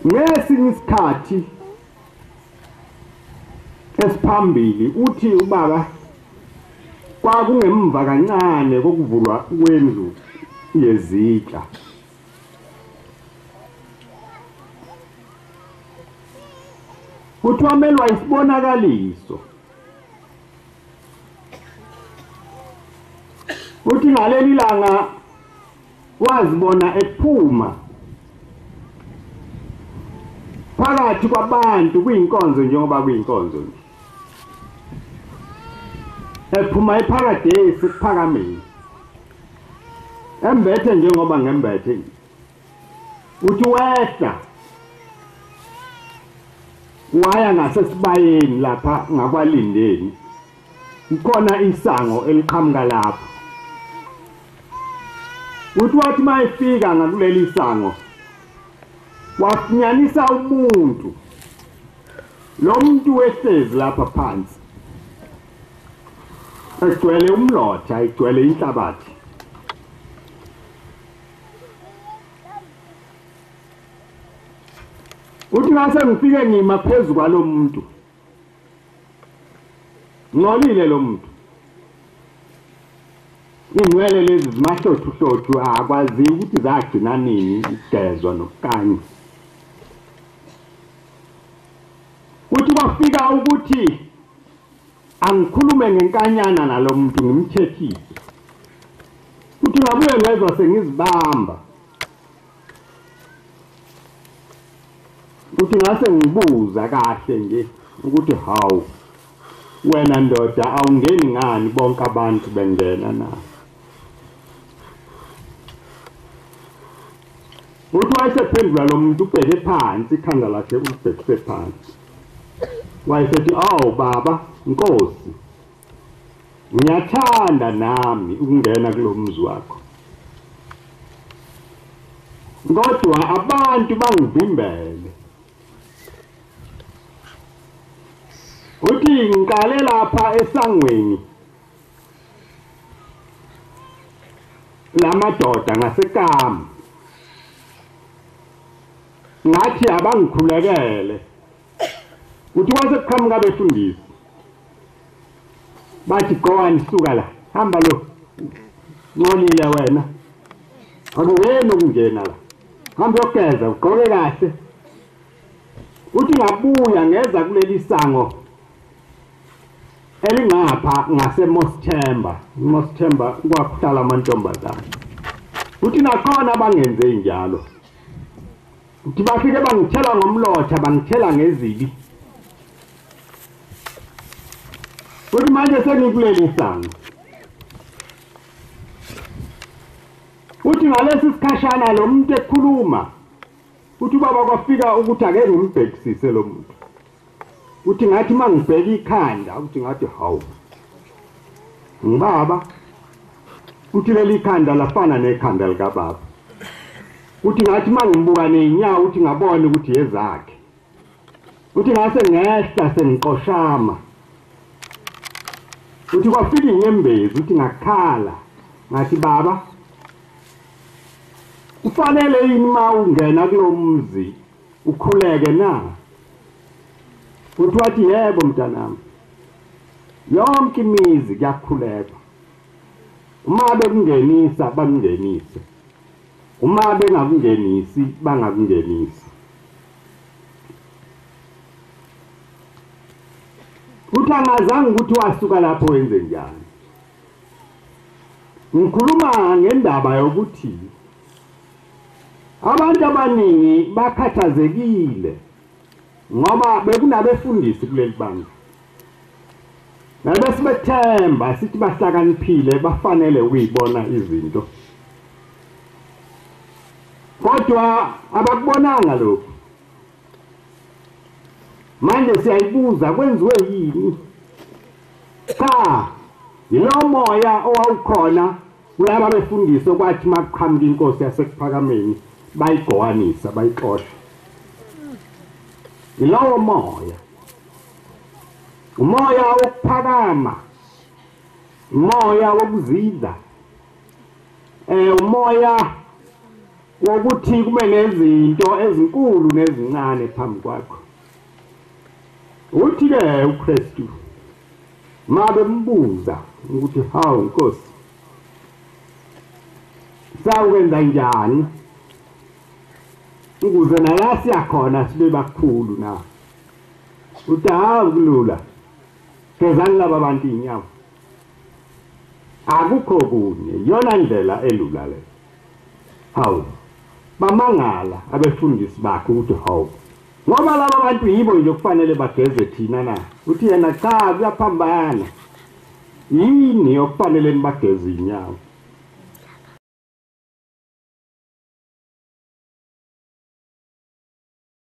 ngesinye isikhathi esiphambili uthi ubaba kwakungemva kancane kokuvulwa kwendlu yezitsha uthi wamelwa isibonakaliso uthi ngaleli langa wazibona ephuma phakathi kwabantu kuyinkonzo njengoba kuyinkonzo nje ephuma eparadise kuphakameni embethe njengoba ngembethe uthi wehla waya ngasesibayeni lapha ngakwalindeni kukhona isango eliqhamuka lapha uthi wathi mayefika ngakuleli sango wafunyanisa umuntu lo muntu wehlezi lapha phansi egcwele umlotha egcwele inhlabathi uthi ngase ngifike ngima phezulu kwalo muntu ngolile lo muntu inwele lezi zimahlothu akwazi ukuthi zagcina nini igezwa nokukanya uthi kwafika ukuthi angikhulume ngenkanyana nalo muntu ngimthethise uthi ngabuye ngezwa sengizibamba uthi ngase ngibuza kahle nje ukuthi hawu wena ndoda awungeni ngani bonke abantu bengena na uthi wayesephendula lo muntu ubheke phansi ikhanda lakhe ulibhekise phansi wayesethi awu baba Nkosi ngiyathanda nami ukungena kulo mzi wakho kodwa abantu bangivimbele uthi ngiqale lapha esangweni lamadoda ngasekama ngathi abangikhulekele uthi wasekuqhamuka befundisi bathi gowani suka la hamba lo nqolile wena akungeni ukungena la hamba yogeza ugqoke kahle uthi ngabuya ngeza kuleli sango elingapha ngaseMosthemba kwakuhlala amantombazana uthi nakhona bangenze njalo uthi bafike bangithela ngomlotha bangithela ngezibi uthi manje sengikuleli sango uthi ngalesi sikhashana lo muntu ekhuluma uthi baba kwafika ukuthi ake ngimbhekisise lo muntu uthi ngathi mangibheka ikhanda uthi ngathi hawu ngibaba uthi leli khanda lafana nekhanda lika baba uthi ngathi mangibuka neinyawo uthi ngabona ukuthi yezakhe uthi ngase ngehla sengiqoshama uthi kwafika inyembezi uthi ngakhala ngathi baba ufanele yini ma ungena kulo mzi ukhuleke na uthi wathi yebo mntanami yonke imizi kuyakhuleka uma bekungenisa bakungenise uma bengakungenisi bangakungenisi uthi angazange ukuthi wasuka lapho wenze njani ngikhuluma ngendaba yokuthi abantu abaningi bakhathazekile ngoba bekunabefundisi kuleli banga nabesibethemba sithi bahlakaniphile bafanele ukuyibona izinto kodwa abakubonanga lokho manje siyayibuza kwenziwe yini cha yilo moya owawukhona kulaba befundisi okwathi makuqhamuka inkosi yasekuphakameni bayigowanisa bayixosha yilowo moya umoya wokuphakama umoya wokuzidla umoya wokuthi kube nezinto ezinkulu nezincane phambi kwakho. Uthi-ke uKristu mabe mbuza ukuthi hawu Nkosi, sawukwenza njani ukuze nala siyakhona sibe bakhulu na? Uthi hawu kulula, gezani laba bantu inyawo. Akukho kunye, yona ndlela elula le. Hawu, bamangala abefundisi bakhe ukuthi hawu, ngoba laba bantu yibo nje kufanele bageze thina na. Uthi yena cha, kuyaphambana. Yini okufanele nibageze inyawo?